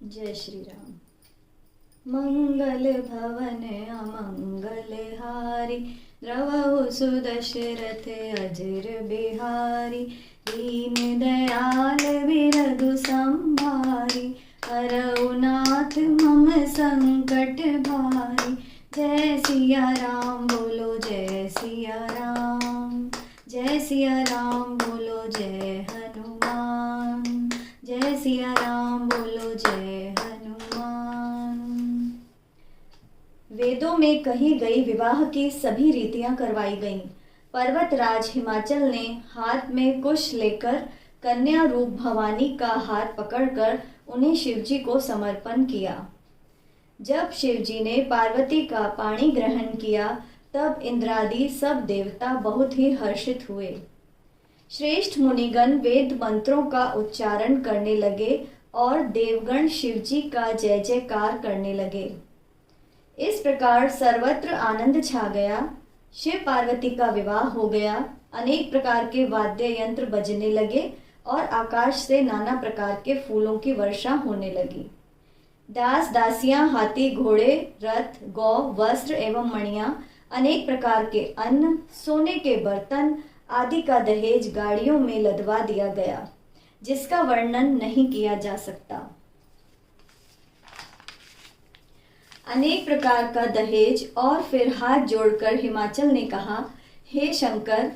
जय श्री राम। मंगल भवन अमंगल हारी, द्रवहु सुदशरथ अजर बिहारी। दीन दयाल विरधु संभारी, हरऊ नाथ मम संकट भारी। जय सिया राम बोलो जय सिया राम, जय सिया राम बोलो जय हनुमान, जय सिया राम बोलो जय हनुमान। वेदों में कही गई विवाह की सभी रीतियां करवाई गईं। पर्वतराज हिमाचल ने हाथ में कुश लेकर कन्या रूप भवानी का हाथ पकड़कर उन्हें शिवजी को समर्पण किया। जब शिवजी ने पार्वती का पाणी ग्रहण किया तब इंद्रादि सब देवता बहुत ही हर्षित हुए। श्रेष्ठ मुनिगण वेद मंत्रों का उच्चारण करने लगे और देवगण शिवजी का जय जयकार करने लगे। इस प्रकार सर्वत्र आनंद छा गया। शिव पार्वती का विवाह हो गया। अनेक प्रकार के वाद्य यंत्र बजने लगे और आकाश से नाना प्रकार के फूलों की वर्षा होने लगी। दास दासियां, हाथी, घोड़े, रथ, गौ, वस्त्र एवं मणियां, अनेक प्रकार के अन्न, सोने के बर्तन आदि का दहेज गाड़ियों में लदवा दिया गया, जिसका वर्णन नहीं किया जा सकता। अनेक प्रकार का दहेज और फिर हाथ जोड़कर हिमाचल ने कहा, हे शंकर,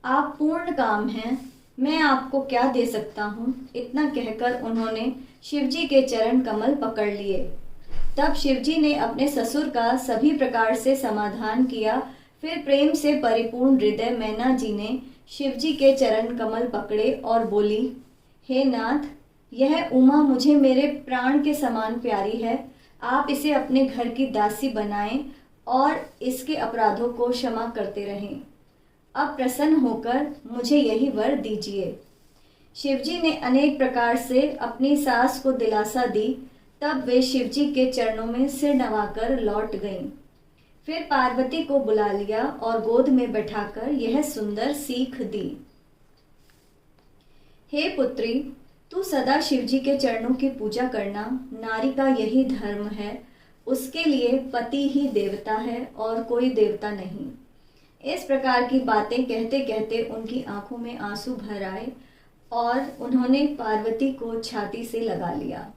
आप पूर्ण काम हैं, मैं आपको क्या दे सकता हूँ। इतना कहकर उन्होंने शिवजी के चरण कमल पकड़ लिए। तब शिवजी ने अपने ससुर का सभी प्रकार से समाधान किया। फिर प्रेम से परिपूर्ण हृदय मैना जी ने शिवजी के चरण कमल पकड़े और बोली, हे नाथ, यह उमा मुझे मेरे प्राण के समान प्यारी है। आप इसे अपने घर की दासी बनाएं और इसके अपराधों को क्षमा करते रहें। अब प्रसन्न होकर मुझे यही वर दीजिए। शिवजी ने अनेक प्रकार से अपनी सास को दिलासा दी। तब वे शिवजी के चरणों में सिर नवाकर लौट गईं। फिर पार्वती को बुला लिया और गोद में बैठाकर यह सुंदर सीख दी, हे पुत्री, तू सदा शिवजी के चरणों की पूजा करना। नारी का यही धर्म है। उसके लिए पति ही देवता है और कोई देवता नहीं। इस प्रकार की बातें कहते कहते उनकी आंखों में आंसू भर आए और उन्होंने पार्वती को छाती से लगा लिया।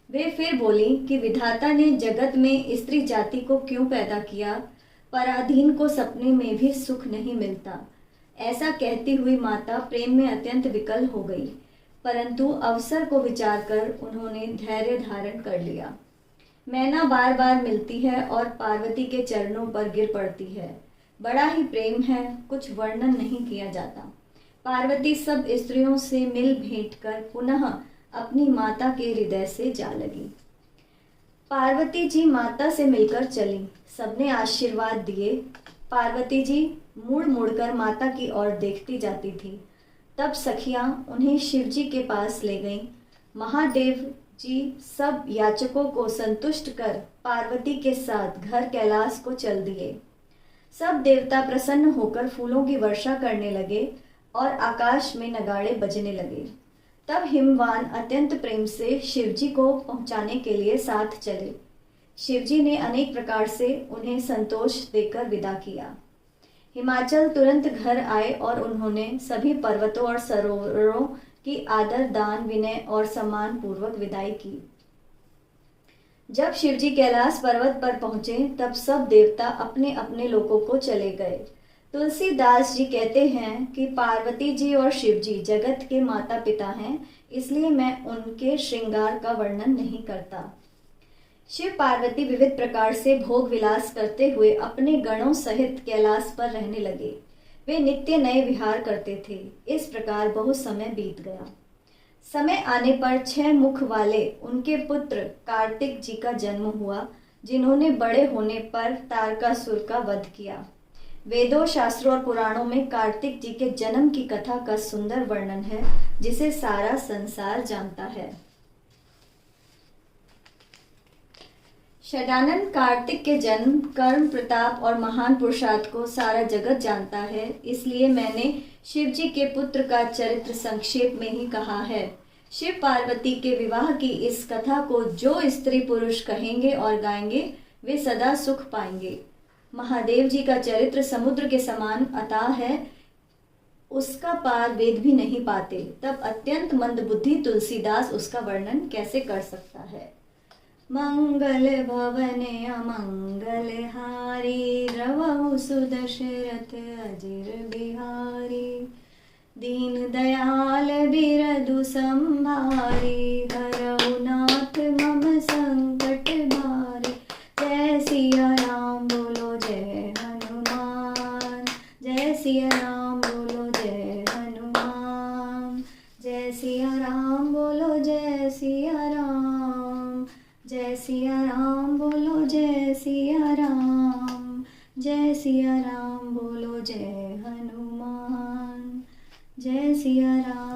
वे फिर बोली कि विधाता ने जगत में स्त्री जाति को क्यों पैदा किया। पराधीन को सपने में भी सुख नहीं मिलता। ऐसा कहती हुई माता प्रेम में अत्यंत विकल हो गई, परंतु अवसर को विचार कर उन्होंने धैर्य धारण कर लिया। मैना बार बार मिलती है और पार्वती के चरणों पर गिर पड़ती है। बड़ा ही प्रेम है, कुछ वर्णन नहीं किया जाता। पार्वती सब स्त्रियों से मिल भेंट कर पुनः अपनी माता के हृदय से जा लगी। पार्वती जी माता से मिलकर चली। सबने आशीर्वाद दिए। पार्वती जी मुड़ मुड़कर माता की ओर देखती जाती थी। तब सखियां उन्हें शिवजी के पास ले गईं। महादेव जी सब याचकों को संतुष्ट कर पार्वती के साथ घर कैलाश को चल दिए। सब देवता प्रसन्न होकर फूलों की वर्षा करने लगे और आकाश में नगाड़े बजने लगे। तब हिमवान अत्यंत प्रेम से शिवजी को पहुंचाने के लिए साथ चले। शिवजी ने अनेक प्रकार से उन्हें संतोष देकर विदा किया। हिमाचल तुरंत घर आए और उन्होंने सभी पर्वतों और सरोवरों की आदर, दान, विनय और सम्मान पूर्वक विदाई की। जब शिवजी कैलाश पर्वत पर पहुंचे तब सब देवता अपने अपने लोकों को चले गए। तुलसीदास जी कहते हैं कि पार्वती जी और शिवजी जगत के माता पिता हैं, इसलिए मैं उनके श्रृंगार का वर्णन नहीं करता। शिव पार्वती विविध प्रकार से भोग विलास करते हुए अपने गणों सहित कैलाश पर रहने लगे। वे नित्य नए विहार करते थे। इस प्रकार बहुत समय बीत गया। समय आने पर 6 मुख वाले उनके पुत्र कार्तिक जी का जन्म हुआ, जिन्होंने बड़े होने पर तारकासुर का वध किया। वेदों, शास्त्रों और पुराणों में कार्तिक जी के जन्म की कथा का सुंदर वर्णन है, जिसे सारा संसार जानता है। षडानन कार्तिक के जन्म, कर्म, प्रताप और महान पुरुषार्थ को सारा जगत जानता है, इसलिए मैंने शिव जी के पुत्र का चरित्र संक्षेप में ही कहा है। शिव पार्वती के विवाह की इस कथा को जो स्त्री पुरुष कहेंगे और गाएंगे वे सदा सुख पाएंगे। महादेव जी का चरित्र समुद्र के समान अथाह है, उसका पार वेद भी नहीं पाते, तब अत्यंत मंदबुद्धि तुलसीदास उसका वर्णन कैसे कर सकता है। मंगल भवने अमंगल हारी, द्रवहु सुदशरथ अजिर बिहारी। दीन दयाल बिरदु संभारी, हरहु नाथ मम संकट भारी। जय सिया राम बोलो जय हनुमान, जय सिया राम बोलो जय हनुमान। जय सिया राम बोलो जय सिया राम, जय सिया राम बोलो जय सिया राम। जय सिया राम बोलो जय हनुमान, जय सिया राम।